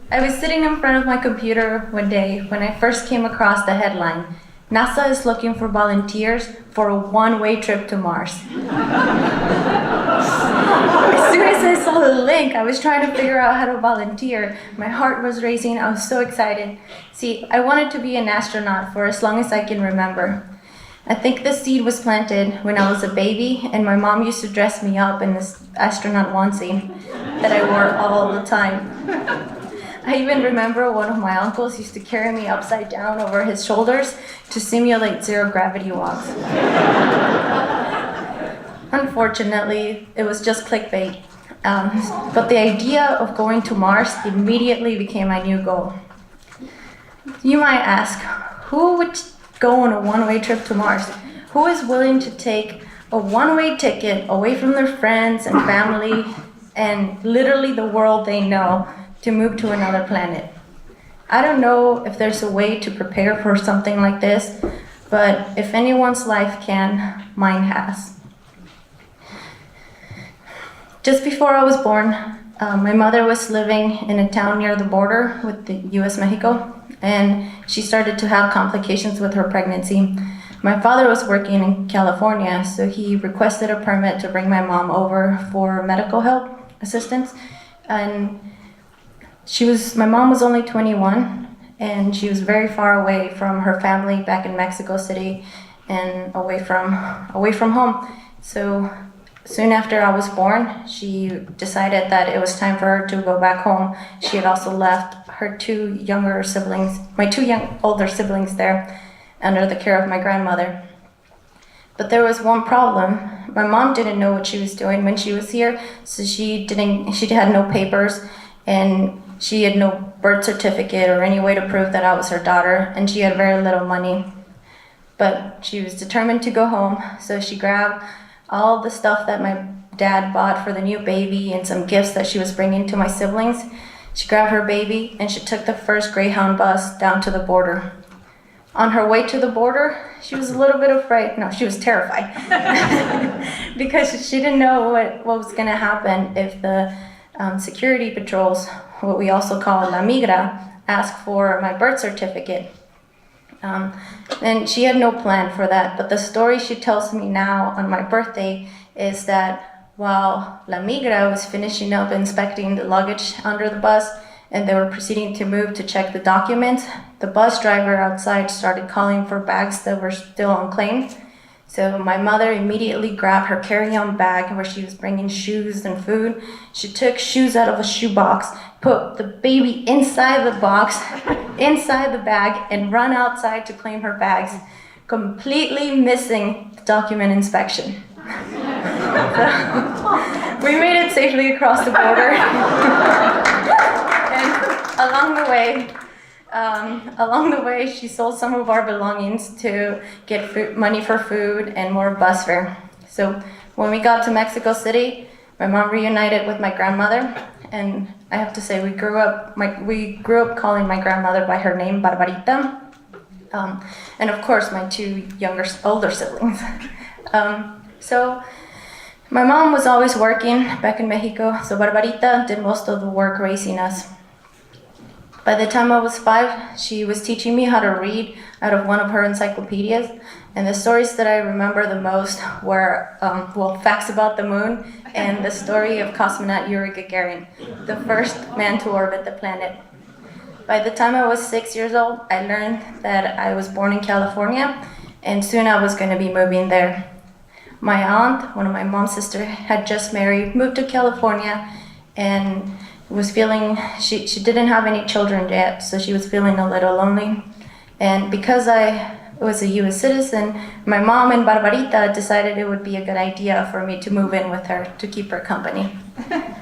I was sitting in front of my computer one day when I first came across the headline, NASA is looking for volunteers for a one-way trip to Mars. As soon as I saw the link, I was trying to figure out how to volunteer. My heart was racing, I was so excited. See, I wanted to be an astronaut for as long as I can remember. I think the seed was planted when I was a baby, and my mom used to dress me up in this astronaut onesie that I wore all the time. I even remember one of my uncles used to carry me upside down over his shoulders to simulate zero-gravity walks. Unfortunately, it was just clickbait. But the idea of going to Mars immediately became my new goal. You might ask, who would go on a one-way trip to Mars? Who is willing to take a one-way ticket away from their friends and family and literally the world they know to move to another planet? I don't know if there's a way to prepare for something like this, but if anyone's life can, mine has. Just before I was born, my mother was living in a town near the border with the US Mexico, and she started to have complications with her pregnancy. My father was working in California, so he requested a permit to bring my mom over for medical help assistance. And my mom was only 21, and she was very far away from her family back in Mexico City and away from home. So soon after I was born, she decided that it was time for her to go back home. She had also left her my two older siblings there under the care of my grandmother. But there was one problem. My mom didn't know what she was doing when she was here, so she had no papers, and she had no birth certificate or any way to prove that I was her daughter, and she had very little money. But she was determined to go home, so she grabbed all the stuff that my dad bought for the new baby and some gifts that she was bringing to my siblings. She grabbed her baby and she took the first Greyhound bus down to the border. On her way to the border, she was a little bit afraid. No, she was terrified because she didn't know what was going to happen if the security patrols, what we also call La Migra, asked for my birth certificate. And she had no plan for that, but the story she tells me now on my birthday is that while La Migra was finishing up inspecting the luggage under the bus and they were proceeding to move to check the documents, the bus driver outside started calling for bags that were still unclaimed. So my mother immediately grabbed her carry-on bag where she was bringing shoes and food. She took shoes out of a shoebox, put the baby inside the box, inside the bag, and run outside to claim her bags, completely missing the document inspection. So, we made it safely across the border. And along the way, she sold some of our belongings to get money for food and more bus fare. So when we got to Mexico City, my mom reunited with my grandmother, and I have to say we grew up calling my grandmother by her name, Barbarita, and of course my two older siblings. So my mom was always working back in Mexico, so Barbarita did most of the work raising us. By the time I was 5, she was teaching me how to read out of one of her encyclopedias, and the stories that I remember the most were, facts about the moon and the story of cosmonaut Yuri Gagarin, the first man to orbit the planet. By the time I was 6 years old, I learned that I was born in California, and soon I was going to be moving there. My aunt, one of my mom's sisters, had just married, moved to California, and was feeling, she didn't have any children yet, so she was feeling a little lonely. And because I was a US citizen, my mom and Barbarita decided it would be a good idea for me to move in with her to keep her company.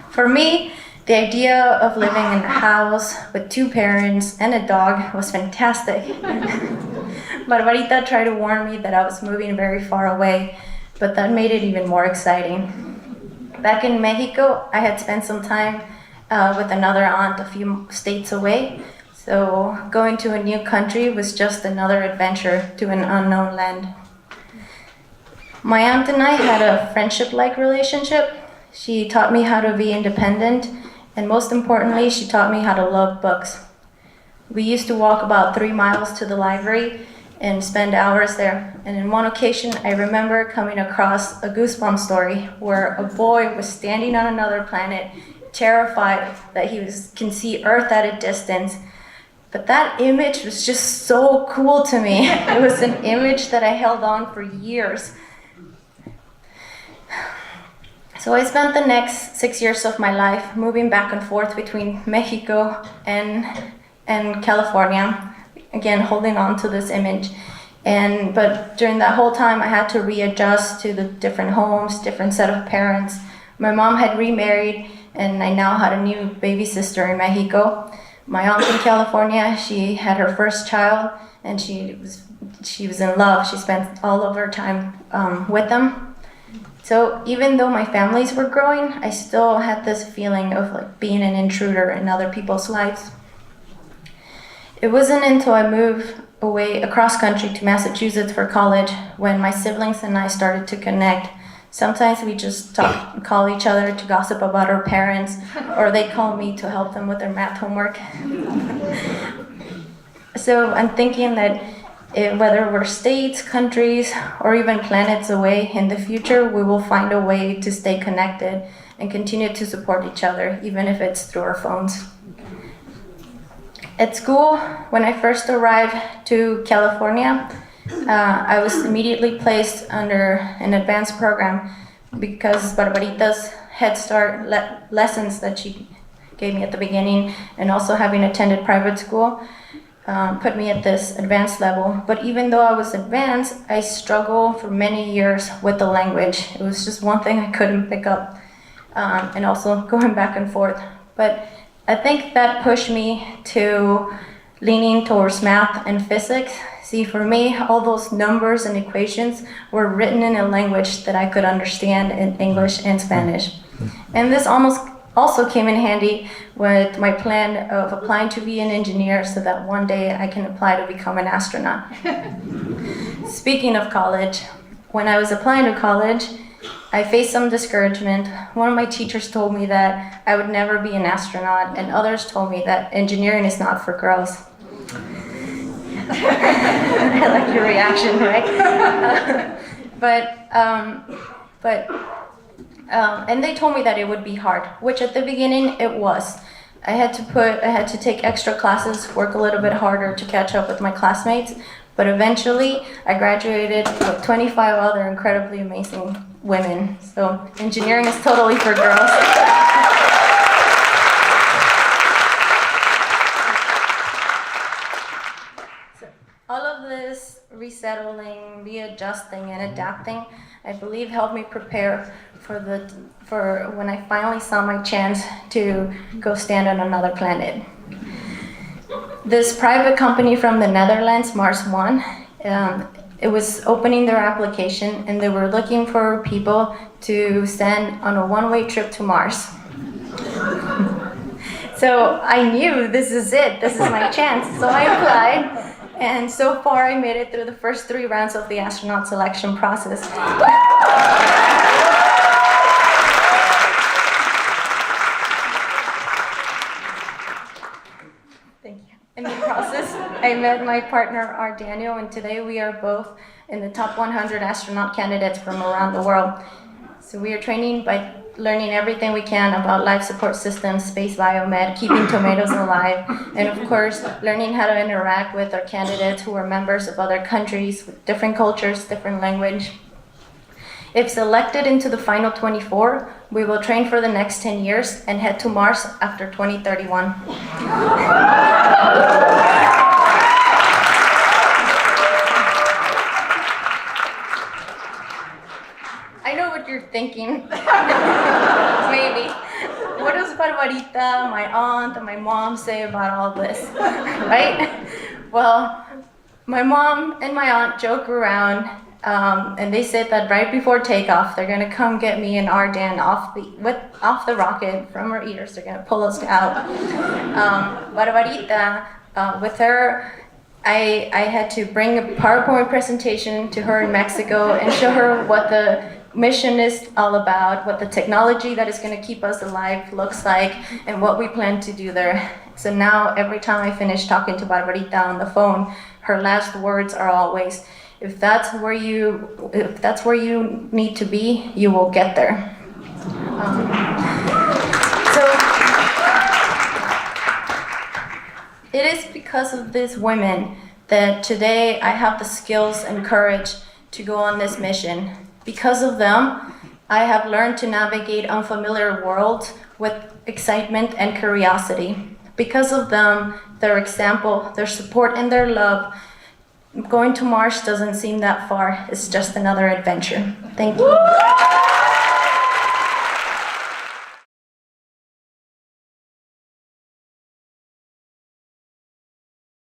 For me, the idea of living in a house with 2 parents and a dog was fantastic. Barbarita tried to warn me that I was moving very far away, but that made it even more exciting. Back in Mexico, I had spent some time with another aunt a few states away, so going to a new country was just another adventure to an unknown land. My aunt and I had a friendship-like relationship. She taught me how to be independent and most importantly, she taught me how to love books. We used to walk about 3 miles to the library and spend hours there. And in one occasion, I remember coming across a goosebump story where a boy was standing on another planet, terrified that he can see Earth at a distance. But that image was just so cool to me. It was an image that I held on for years. So I spent the next 6 years of my life moving back and forth between Mexico and California, again holding on to this image. But during that whole time, I had to readjust to the different homes, different set of parents. My mom had remarried, and I now had a new baby sister in Mexico. My aunt in California, she had her first child, and she was in love. She spent all of her time with them. So even though my families were growing, I still had this feeling of like being an intruder in other people's lives. It wasn't until I moved away across country to Massachusetts for college when my siblings and I started to connect. Sometimes we just call each other to gossip about our parents, or they call me to help them with their math homework. So I'm thinking that whether we're states, countries, or even planets away, in the future we will find a way to stay connected and continue to support each other, even if it's through our phones. At school, when I first arrived to California, I was immediately placed under an advanced program because Barbarita's Head Start lessons that she gave me at the beginning, and also having attended private school, put me at this advanced level. But even though I was advanced, I struggled for many years with the language. It was just one thing I couldn't pick up, and also going back and forth. But I think that pushed me to leaning towards math and physics. See, for me, all those numbers and equations were written in a language that I could understand in English and Spanish. And this also came in handy with my plan of applying to be an engineer so that one day I can apply to become an astronaut. Speaking of college, when I was applying to college, I faced some discouragement. One of my teachers told me that I would never be an astronaut, and others told me that engineering is not for girls. I like your reaction, right? And they told me that it would be hard, which at the beginning it was. I had to take extra classes, work a little bit harder to catch up with my classmates, but eventually I graduated with 25 other incredibly amazing women. So engineering is totally for girls. All of this resettling, readjusting, and adapting, I believe helped me prepare for when I finally saw my chance to go stand on another planet. This private company from the Netherlands, Mars One, it was opening their application, and they were looking for people to send on a one-way trip to Mars. So I knew this is it, this is my chance. So I applied. And so far, I made it through the first 3 rounds of the astronaut selection process. Thank you. In the process, I met my partner, our Daniel, and today we are both in the top 100 astronaut candidates from around the world. So we are training by learning everything we can about life support systems, space biomed, keeping tomatoes alive, and of course, learning how to interact with our candidates who are members of other countries with different cultures, different language. If selected into the final 24, we will train for the next 10 years and head to Mars after 2031. I know what you're thinking. Maybe. What does Barbarita, my aunt, and my mom say about all this? Right? Well, my mom and my aunt joke around, and they said that right before takeoff, they're gonna come get me and Ardan off the rocket from our ears. They're gonna pull us out. Barbarita, with her, I had to bring a PowerPoint presentation to her in Mexico and show her what the mission is all about, what the technology that is going to keep us alive looks like, and what we plan to do there. So now every time I finish talking to Barbarita on the phone, her last words are always, if that's where you need to be, you will get there. So it is because of these women that today I have the skills and courage to go on this mission. Because of them, I have learned to navigate unfamiliar worlds with excitement and curiosity. Because of them, their example, their support, and their love, going to Mars doesn't seem that far. It's just another adventure. Thank you.